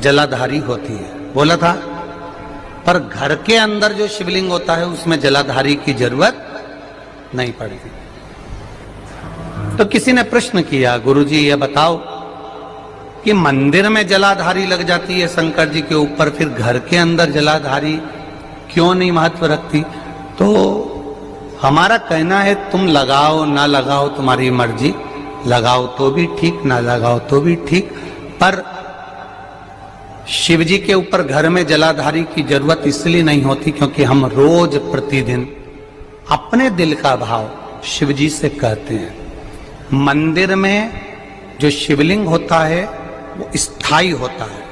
जलाधारी होती है, बोला था। पर घर के अंदर जो शिवलिंग होता है उसमें जलाधारी की जरूरत नहीं पड़ती। तो किसी ने प्रश्न किया, गुरुजी ये बताओ कि मंदिर में जलाधारी लग जाती है शंकर जी के ऊपर, फिर घर के अंदर जलाधारी क्यों नहीं महत्व रखती? तो हमारा कहना है तुम लगाओ ना लगाओ तुम्हारी मर्जी, लगाओ तो भी ठीक ना लगाओ तो भी ठीक, पर शिव जी के ऊपर घर में जलाधारी की जरूरत इसलिए नहीं होती क्योंकि हम रोज प्रतिदिन अपने दिल का भाव शिव जी से कहते हैं। मंदिर में जो शिवलिंग होता है वो स्थायी होता है,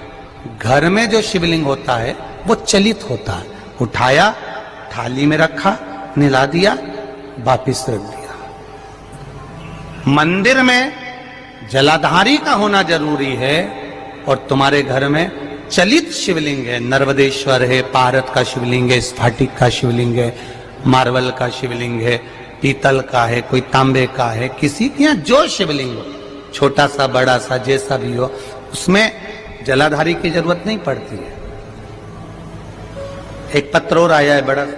घर में जो शिवलिंग होता है वो चलित होता है। उठाया, थाली में रखा, निला दिया, वापिस रख दिया। मंदिर में जलाधारी का होना जरूरी है और तुम्हारे घर में चलित शिवलिंग है, नर्मदेश्वर है, पारत का शिवलिंग है, स्फटिक का शिवलिंग है, मार्बल का शिवलिंग है, पीतल का है, कोई तांबे का है, किसी के यहाँ जो शिवलिंग हो, छोटा सा बड़ा सा जैसा भी हो, उसमें जलाधारी की जरूरत नहीं पड़ती है। एक पत्र और आया है बड़ा सा,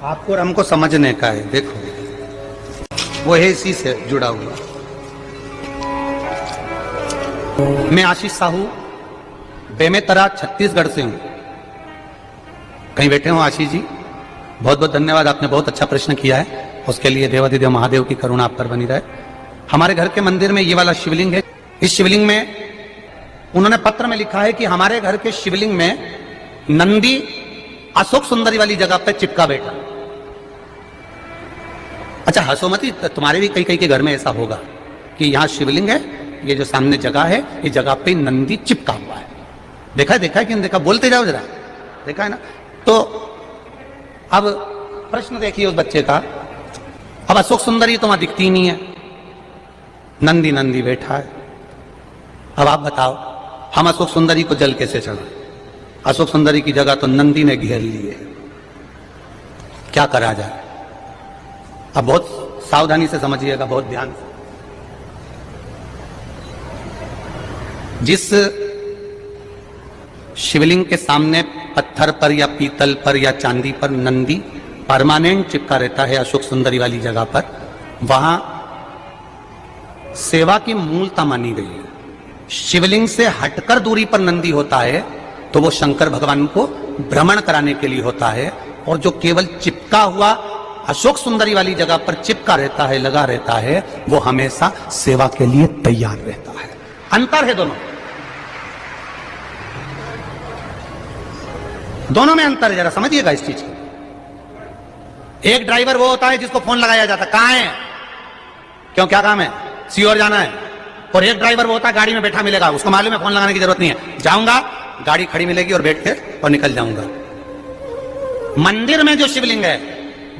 आपको और हमको समझने का है, देखो वो है इसी से जुड़ा हुआ। मैं आशीष साहू बेमेतरा छत्तीसगढ़ से हूं। कहीं बैठे हो आशीष जी? बहुत बहुत धन्यवाद, आपने बहुत अच्छा प्रश्न किया है, उसके लिए देवाधिदेव महादेव की करुणा आप पर बनी रहे। हमारे घर के मंदिर में ये वाला शिवलिंग है। इस शिवलिंग में उन्होंने पत्र में लिखा है कि हमारे घर के शिवलिंग में नंदी अशोक सुंदरी वाली जगह पे चिपका बैठा। अच्छा हंसो मत, तुम्हारे भी कई कई के घर में ऐसा होगा कि यहाँ शिवलिंग है, ये जो सामने जगह है, इस जगह पे नंदी चिपका हुआ है। देखा है कि नहीं देखा? बोलते जाओ जरा, देखा है ना? तो अब प्रश्न देखिए उस बच्चे का, अब अशोक सुंदरी तो वहां दिखती नहीं है, नंदी नंदी बैठा है। अब आप बताओ हम अशोक सुंदरी को जल कैसे चढ़ा? अशोक सुंदरी की जगह तो नंदी ने घेर ली है, क्या करा जाए? अब बहुत सावधानी से समझिएगा, बहुत ध्यान से। जिस शिवलिंग के सामने पत्थर पर या पीतल पर या चांदी पर नंदी परमानेंट चिपका रहता है अशोक सुंदरी वाली जगह पर, वहां सेवा की मूलता मानी गई है। शिवलिंग से हटकर दूरी पर नंदी होता है तो वो शंकर भगवान को भ्रमण कराने के लिए होता है, और जो केवल चिपका हुआ अशोक सुंदरी वाली जगह पर चिपका रहता है, लगा रहता है, वो हमेशा सेवा के लिए तैयार रहता है। अंतर है दोनों में अंतर है, जरा समझिएगा इस चीज को। एक ड्राइवर वो होता है जिसको फोन लगाया जाता है, कहां है, क्यों, क्या काम है, सीओर जाना है। और एक ड्राइवर वो होता है गाड़ी में बैठा मिलेगा, उसको मालूम है फोन लगाने की जरूरत नहीं है, जाऊंगा गाड़ी खड़ी मिलेगी और बैठ के और निकल जाऊंगा। मंदिर में जो शिवलिंग है